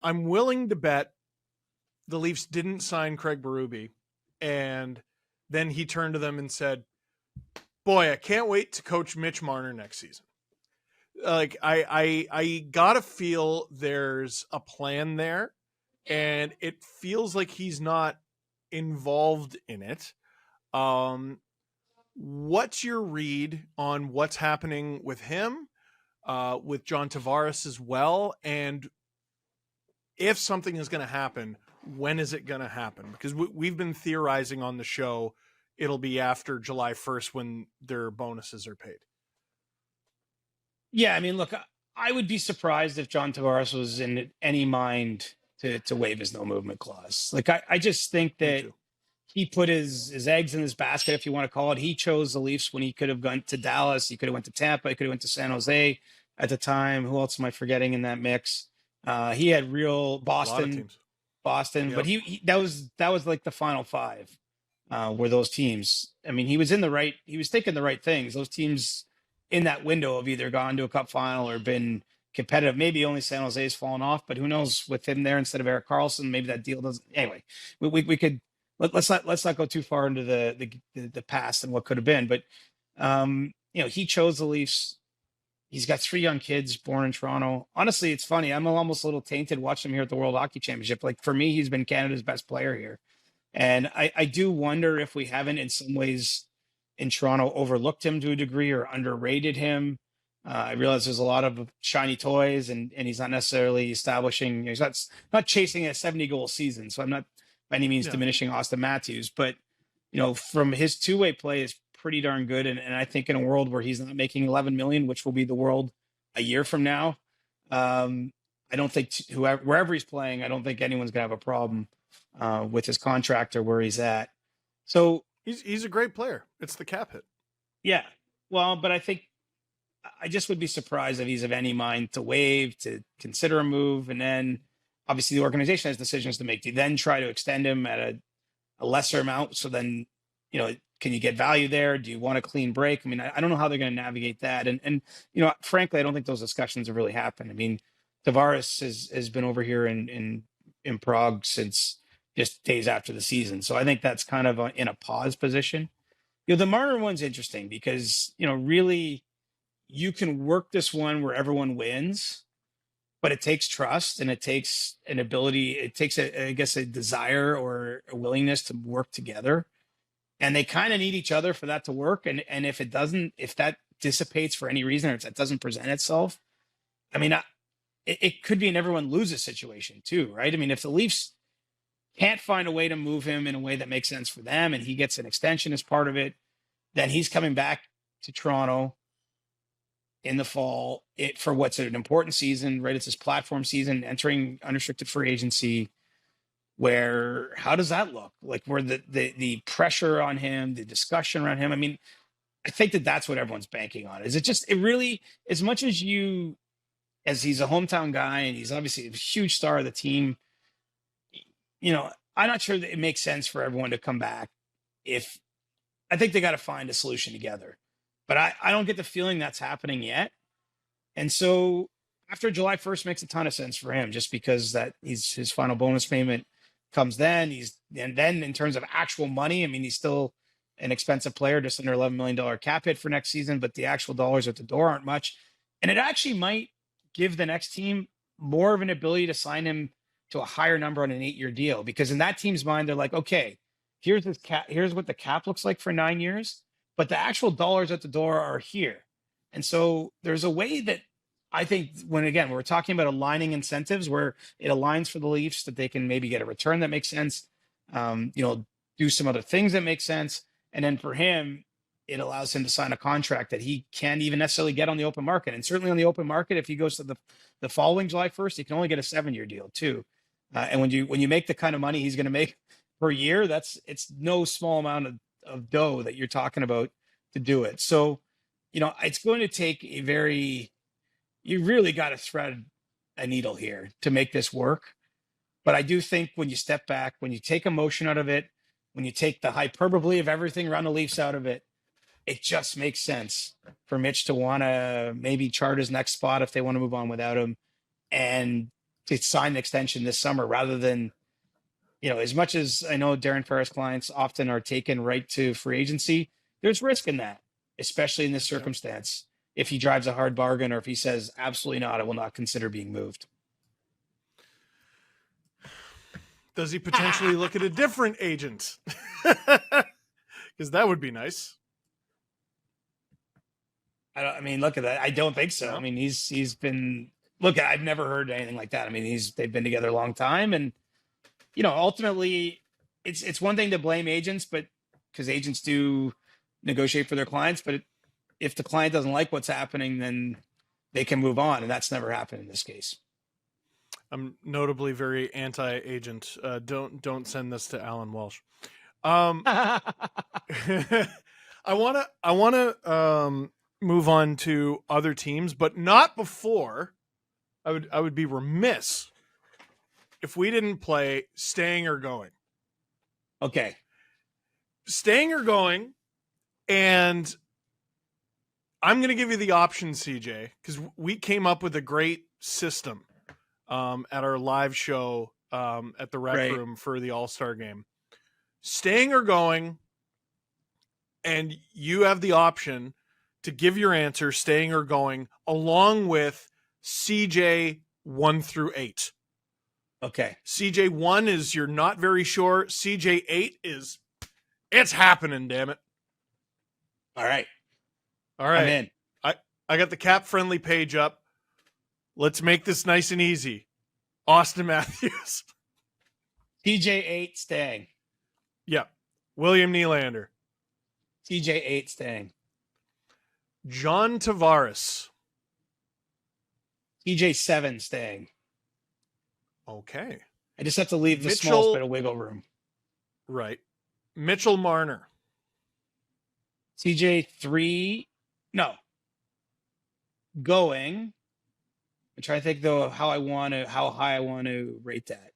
I'm willing to bet the Leafs didn't sign Craig Berube, and then he turned to them and said, "Boy, I can't wait to coach Mitch Marner next season." Like I gotta feel there's a plan there, and it feels like he's not involved in it. What's your read on what's happening with him, with John Tavares as well, and if something is going to happen, when is it going to happen? Because we've been theorizing on the show it'll be after July 1st when their bonuses are paid. Yeah, I mean, look, I would be surprised if John Tavares was in any mind to waive his no movement clause. Like, I just think that he put his eggs in his basket, if you want to call it. He chose the Leafs when he could have gone to Dallas. He could have went to Tampa. He could have went to San Jose at the time. Who else am I forgetting in that mix? He had real Boston, Yep. but he that was like the final five were those teams. I mean, he was thinking the right things. Those teams in that window have either gone to a cup final or been competitive. Maybe only San Jose's fallen off, but who knows with him there instead of Erik Karlsson, maybe that deal doesn't. Anyway, we could let's not go too far into the past and what could have been. But he chose the Leafs. He's got 3 young kids born in Toronto. Honestly, it's funny. I'm almost a little tainted watching him here at the World Hockey Championship. Like, for me, he's been Canada's best player here. And I do wonder if we haven't, in some ways, in Toronto, overlooked him to a degree or underrated him. I realize there's a lot of shiny toys, and he's not necessarily establishing. He's not chasing a 70-goal season. So I'm not by any means diminishing Austin Matthews, but from his two-way play is pretty darn good. And I think in a world where he's not making 11 million, which will be the world a year from now, I don't think wherever he's playing, I don't think anyone's gonna have a problem with his contract or where he's at. So he's a great player. It's the cap hit. Yeah. Well, but I think I just would be surprised if he's of any mind to waive, to consider a move. And then obviously the organization has decisions to make. Do you then try to extend him at a lesser amount? So then, can you get value there? Do you want a clean break? I mean, I don't know how they're going to navigate that. And frankly, I don't think those discussions have really happened. I mean, Tavares has been over here in Prague since just days after the season. So I think that's kind of in a pause position. The Marner one's interesting because, really you can work this one where everyone wins, but it takes trust and it takes an ability. It takes a desire or a willingness to work together. And they kind of need each other for that to work. And if that dissipates for any reason, or if that doesn't present itself, I mean, it could be an everyone loses situation too, right? I mean, if the Leafs can't find a way to move him in a way that makes sense for them and he gets an extension as part of it, then he's coming back to Toronto in the fall for what's an important season, right? It's his platform season, entering unrestricted free agency. Where, how does that look? Like, where the pressure on him, the discussion around him. I mean, I think that's what everyone's banking on. Is it really, as much as he's a hometown guy and he's obviously a huge star of the team, I'm not sure that it makes sense for everyone to come back. I think they got to find a solution together, but I don't get the feeling that's happening yet. And so after July 1st makes a ton of sense for him, just because that his final bonus payment comes then. And then in terms of actual money, I mean, he's still an expensive player, just under $11 million cap hit for next season, but the actual dollars at the door aren't much. And it actually might give the next team more of an ability to sign him to a higher number on an 8-year deal, because in that team's mind, they're like, okay, here's what the cap looks like for 9 years, but the actual dollars at the door are here. And so there's a way that I think we're talking about aligning incentives where it aligns for the Leafs that they can maybe get a return that makes sense, do some other things that make sense. And then for him, it allows him to sign a contract that he can't even necessarily get on the open market. And certainly on the open market, if he goes to the following July 1st, he can only get a 7-year deal too. And when you make the kind of money he's going to make per year, it's no small amount of dough that you're talking about to do it. So, it's going to take you really got to thread a needle here to make this work. But I do think when you step back, when you take emotion out of it, when you take the hyperbole of everything around the Leafs out of it, it just makes sense for Mitch to want to maybe chart his next spot if they want to move on without him. And to sign an extension this summer rather than, as much as I know Darren Ferris clients often are taken right to free agency, there's risk in that, especially in this Yeah. circumstance. If he drives a hard bargain or if he says, absolutely not, I will not consider being moved. Does he potentially look at a different agent? Because that would be nice. I mean, look at that. I don't think so. No? I mean, he's been, I've never heard anything like that. I mean, they've been together a long time, and ultimately it's one thing to blame agents, but because agents do negotiate for their clients, but if the client doesn't like what's happening, then they can move on. And that's never happened in this case. I'm notably very anti-agent. Don't send this to Alan Walsh. I want to move on to other teams, but not before. I would be remiss if we didn't play staying or going. Okay. Staying or going, and I'm going to give you the option, CJ, because we came up with a great system at our live show at the Rec Room for the All-Star game. Staying or going, and you have the option to give your answer, staying or going, along with CJ 1 through 8. Okay. CJ 1 is you're not very sure. CJ 8 is it's happening, damn it. All right. All right. I'm in. I got the cap-friendly page up. Let's make this nice and easy. Austin Matthews. TJ 8 staying. Yeah. William Nylander. TJ 8 staying. John Tavares. TJ 7 staying. Okay. I just have to leave the smallest bit of wiggle room. Right. Mitchell Marner. TJ 3. No. Going. I'm trying to think though of how high I want to rate that.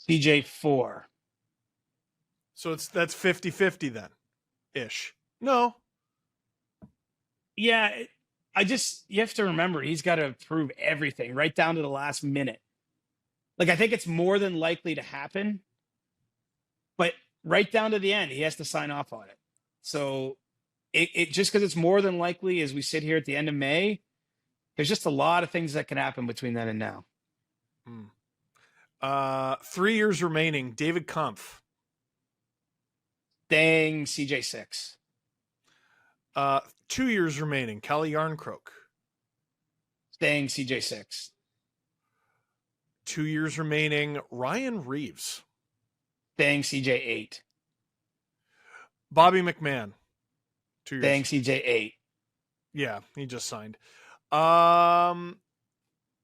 TJ 4. So that's 50-50 then. Ish. No. Yeah, you have to remember he's got to prove everything right down to the last minute. Like, I think it's more than likely to happen, but right down to the end, he has to sign off on it. So it just because it's more than likely as we sit here at the end of May, there's just a lot of things that can happen between then and now. 3 years remaining. David Kampf. Staying CJ 6. 2 years remaining. Kalle Yarncroke. Staying CJ 6. 2 years remaining. Ryan Reeves. Staying CJ 8. Bobby McMahon. 2 years. Staying CJ 8. Yeah, he just signed.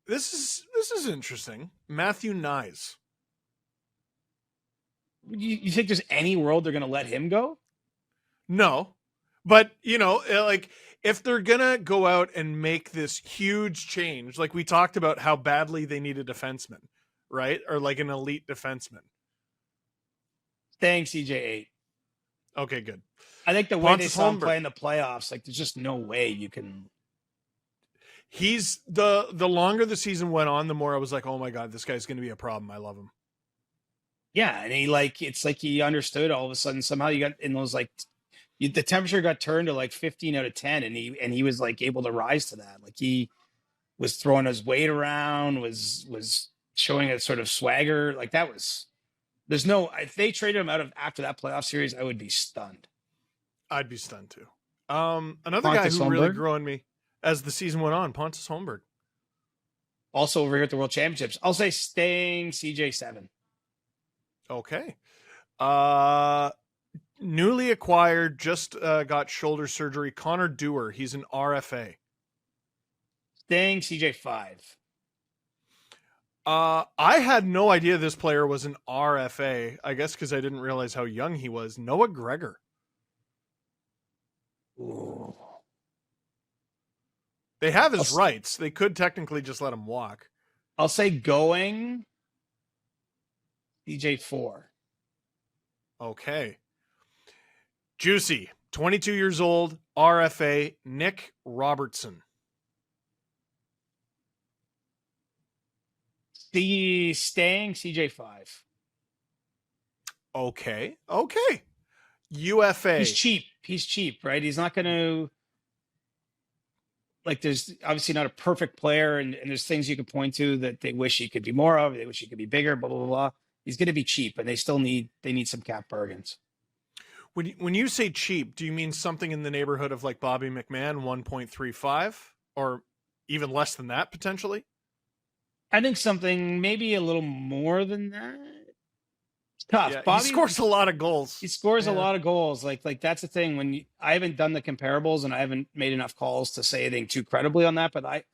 This is interesting. Matthew Nyes. You think there's any world they're going to let him go? No, but like if they're gonna go out and make this huge change, like we talked about how badly they need a defenseman, right? Or like an elite defenseman. Staying CJ 8. Okay, good. I think the way they saw him Holmberg. play in the playoffs, like there's just no way you can. He's the longer the season went on, the more I was like, oh my God, this guy's going to be a problem. I love him. Yeah. And it's like he understood all of a sudden. Somehow you got in those, like the temperature got turned to like 15 out of 10. And he was like able to rise to that. Like he was throwing his weight around, was showing a sort of swagger. Like if they traded him after that playoff series, I would be stunned. I'd be stunned too. Another Pontus guy who really Holmberg. grew on me as the season went on, Pontus Holmberg. Also over here at the World Championships. I'll say staying CJ 7. Okay. Newly acquired, just got shoulder surgery, Connor Dewar. He's an RFA. Staying CJ 5. I had no idea this player was an RFA. I guess because I didn't realize how young he was. Noah Gregor. Ooh. They have his rights. They could technically just let him walk. I'll say going CJ 4. Okay. Juicy. 22 years old. RFA. Nick Robertson. The staying CJ5. Okay. UFA. He's cheap. He's cheap, right? He's not going to, like, there's obviously not a perfect player, and there's things you can point to that they wish he could be more of. They wish he could be bigger, blah, blah, blah, blah. He's going to be cheap, and they need some cap bargains. When you say cheap, do you mean something in the neighborhood of like Bobby McMahon, 1.35, or even less than that potentially? I think something maybe a little more than that. It's tough. Yeah, Bobby he scores a lot of goals. He scores a lot of goals. Like that's the thing. I haven't done the comparables and I haven't made enough calls to say anything too credibly on that, but I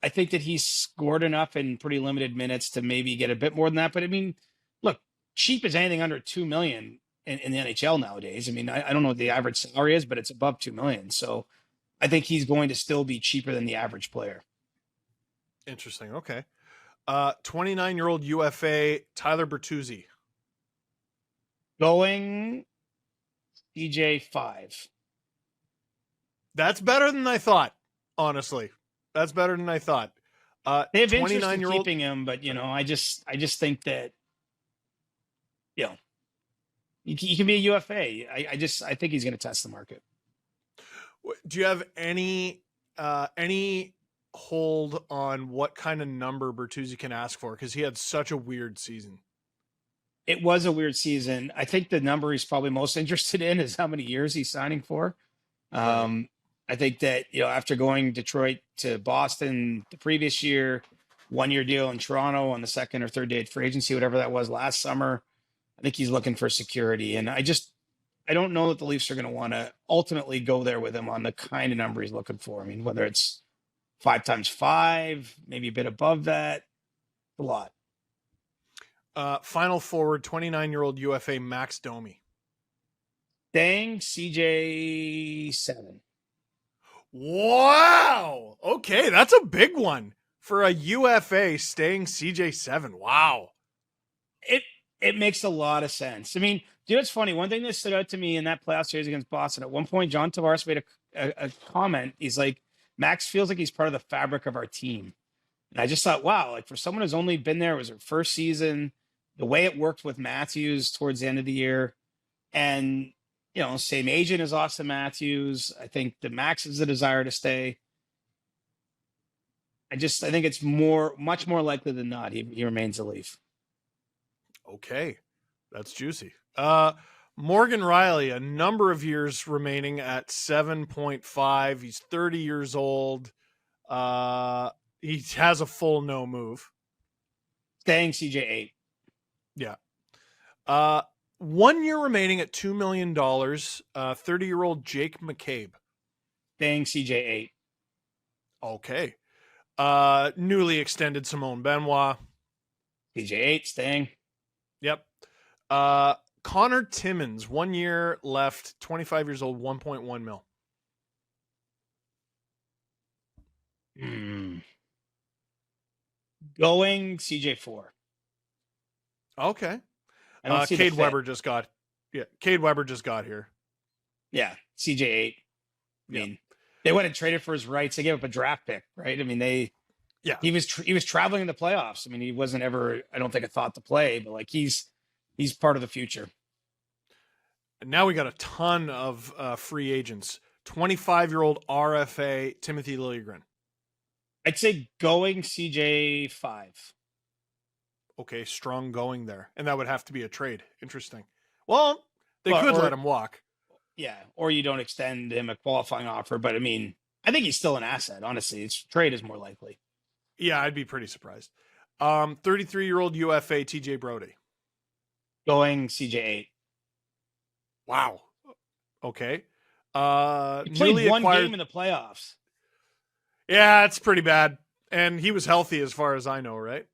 think that he's scored enough in pretty limited minutes to maybe get a bit more than that. But I mean, look, cheap as anything under 2 million in the NHL nowadays. I mean, I don't know what the average salary is, but it's above 2 million. So I think he's going to still be cheaper than the average player. Interesting. Okay. 29-year-old UFA Tyler Bertuzzi. Going CJ5. That's better than I thought, honestly. That's better than I thought. They have interest in keeping him, but I just think that he can be a UFA. I think he's going to test the market. Do you have any hold on what kind of number Bertuzzi can ask for? Because he had such a weird season. It was a weird season. I think the number he's probably most interested in is how many years he's signing for. I think that, after going Detroit to Boston the previous year, 1-year deal in Toronto on the second or third day of free agency, whatever that was last summer, I think he's looking for security. And I don't know that the Leafs are going to want to ultimately go there with him on the kind of number he's looking for. I mean, whether it's 5 times 5, maybe a bit above that, a lot. Final forward, 29-year-old UFA Max Domi. Dang, CJ7. Wow. Okay, that's a big one for a UFA staying CJ7. Wow. It makes a lot of sense. I mean, it's funny. One thing that stood out to me in that playoff series against Boston, at one point, John Tavares made a comment. He's like, Max feels like he's part of the fabric of our team. And I just thought, wow, like for someone who's only been there, it was her first season, the way it worked with Matthews towards the end of the year. And, same agent as Austin Matthews. I think the Max has a desire to stay. I think it's much more likely than not he remains a Leaf. Okay, that's juicy. Morgan Riley, a number of years remaining at 7.5. He's 30 years old. He has a full no move. Staying CJ8. Yeah. 1 year remaining at $2 million. 30-year-old Jake McCabe. Staying CJ8. Okay. Newly extended Simone Benoit. CJ8 staying. Yep. Connor Timmins, 1 year left, 25 years old, 1.1 mil. Going CJ4. Okay. I don't see Cade Weber just got here. Yeah, CJ8. I mean, they went and traded for his rights. They gave up a draft pick, right? I mean, he was traveling in the playoffs. I mean, he wasn't ever, I don't think, a thought to play, but like he's part of the future. And now we got a ton of free agents. 25-year-old RFA Timothy Liljegren. I'd say going CJ5. Okay, strong going there. And that would have to be a trade. Interesting. Well, they could let him walk. Yeah, or you don't extend him a qualifying offer. But I mean, I think he's still an asset, honestly. Trade is more likely. Yeah, I'd be pretty surprised. 33-year-old UFA TJ Brody. Going CJ8. Wow. Okay. He played one game in the playoffs. Yeah, it's pretty bad. And he was healthy as far as I know, right?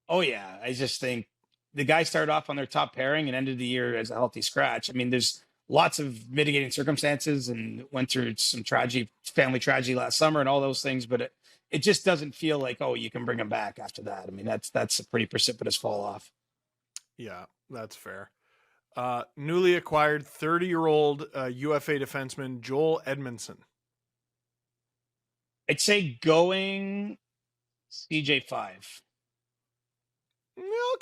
Oh, yeah. I just think the guy started off on their top pairing and ended the year as a healthy scratch. I mean, there's lots of mitigating circumstances and went through some family tragedy last summer and all those things. But it just doesn't feel like, you can bring him back after that. I mean, that's a pretty precipitous fall off. Yeah, that's fair. Newly acquired 30-year-old UFA defenseman Joel Edmondson. I'd say going CJ5.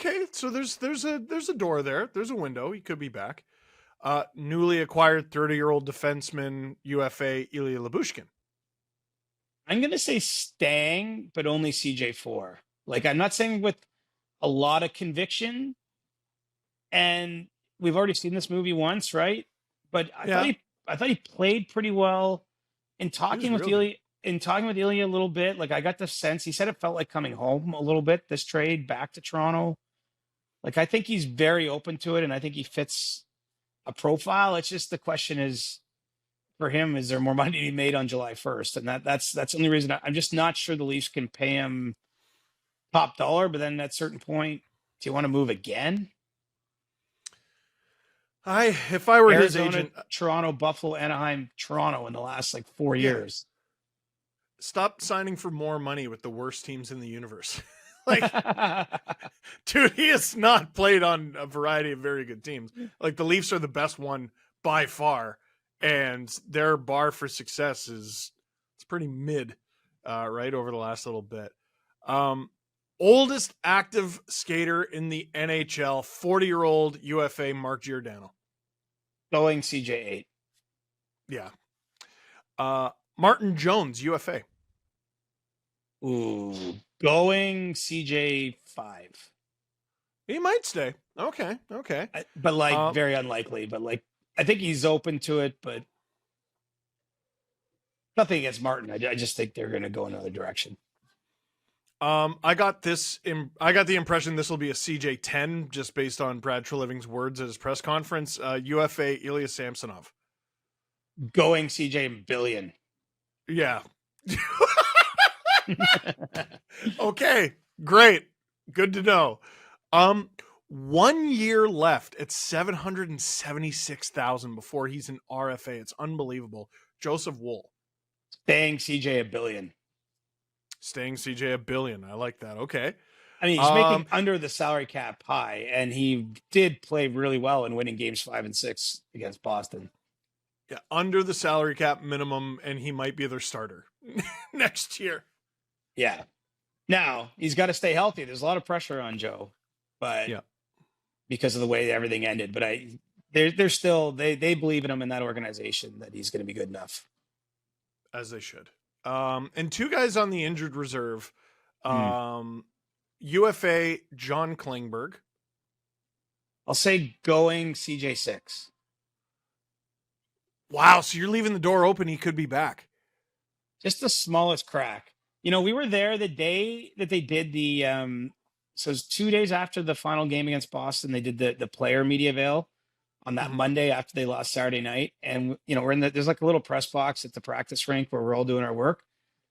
Okay, so there's a door there. There's a window. He could be back. Newly acquired 30-year-old defenseman UFA Ilya Lyubushkin. I'm going to say staying, but only CJ4. Like, I'm not saying with a lot of conviction. And we've already seen this movie once, right? But I thought he played pretty well. In talking with Ilya, a little bit, like I got the sense he said it felt like coming home a little bit. This trade back to Toronto, like I think he's very open to it, and I think he fits a profile. It's just the question is, for him, is there more money to be made on July 1st? And that's the only reason I'm just not sure the Leafs can pay him top dollar. But then at a certain point, do you want to move again? If I were Arizona, his agent, Toronto, Buffalo, Anaheim, Toronto in the last like 4 years. Stop signing for more money with the worst teams in the universe. Like, dude, he has not played on a variety of very good teams. Like, the Leafs are the best one by far, and their bar for success it's pretty mid, right, over the last little bit. Oldest active skater in the NHL, 40-year-old UFA Mark Giordano. Going CJ8. Yeah. Martin Jones, UFA. Ooh, going CJ5. He might stay. Okay. But like very unlikely. But like I think he's open to it. But nothing against Martin. I just think they're going to go another direction. I got the impression this will be a CJ10 just based on Brad Treliving's words at his press conference. UFA Ilya Samsonov. Going CJ billion. Yeah. Okay, great. Good to know. 1 year left at 776,000 before he's an RFA. It's unbelievable. Joseph Wool. Staying CJ a billion. Staying CJ a billion. I like that. Okay. I mean, he's making under the salary cap high, and he did play really well in winning games 5 and 6 against Boston. Yeah, under the salary cap minimum, and he might be their starter next year. Yeah. Now, he's got to stay healthy. There's a lot of pressure on Joe, but because of the way everything ended. But they're still they believe in him in that organization that he's going to be good enough. As they should. And two guys on the injured reserve. UFA John Klingberg. I'll say going CJ6. Wow, so you're leaving the door open. He could be back. Just the smallest crack. You know, we were there the day that they did the so it was 2 days after the final game against Boston. They did the player media avail on that Monday after they lost Saturday night. And, you know, there's like a little press box at the practice rink where we're all doing our work.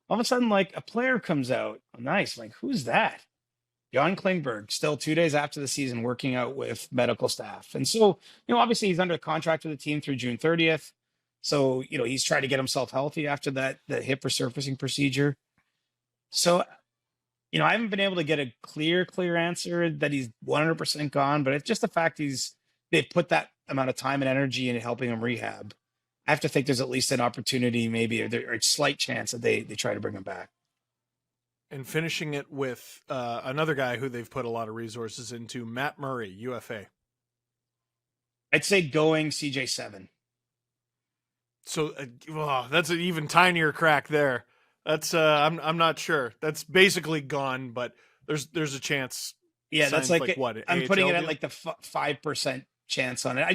All of a sudden, like a player comes out. Oh, nice. I'm like, who's that? John Klingberg, still 2 days after the season, working out with medical staff. And so, you know, obviously he's under contract with the team through June 30th. So, you know, he's trying to get himself healthy after the hip resurfacing procedure. So, you know, I haven't been able to get a clear answer that he's 100% gone, but it's just the fact they put that amount of time and energy into helping him rehab. I have to think there's at least an opportunity, maybe, or a slight chance that they try to bring him back. And finishing it with another guy who they've put a lot of resources into, Matt Murray, UFA. I'd say going CJ7. So that's an even tinier crack there. That's I'm not sure. That's basically gone, but there's a chance. Yeah, that's like what? I'm AHL putting it deal? at like the 5% chance on it.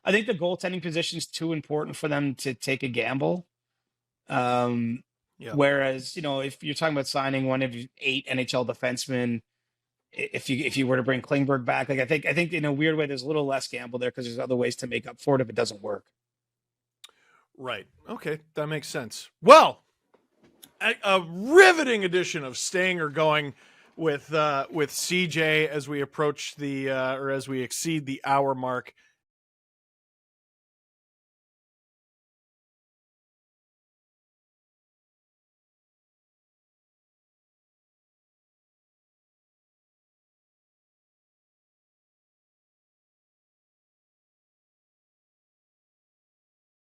I think the goaltending position is too important for them to take a gamble. Whereas, you know, if you're talking about signing one of 8 NHL defensemen, if you were to bring Klingberg back, like I think in a weird way, there's a little less gamble there because there's other ways to make up for it if it doesn't work. Right. Okay, that makes sense. Well, a riveting edition of Staying or Going with CJ as we approach or as we exceed the hour mark.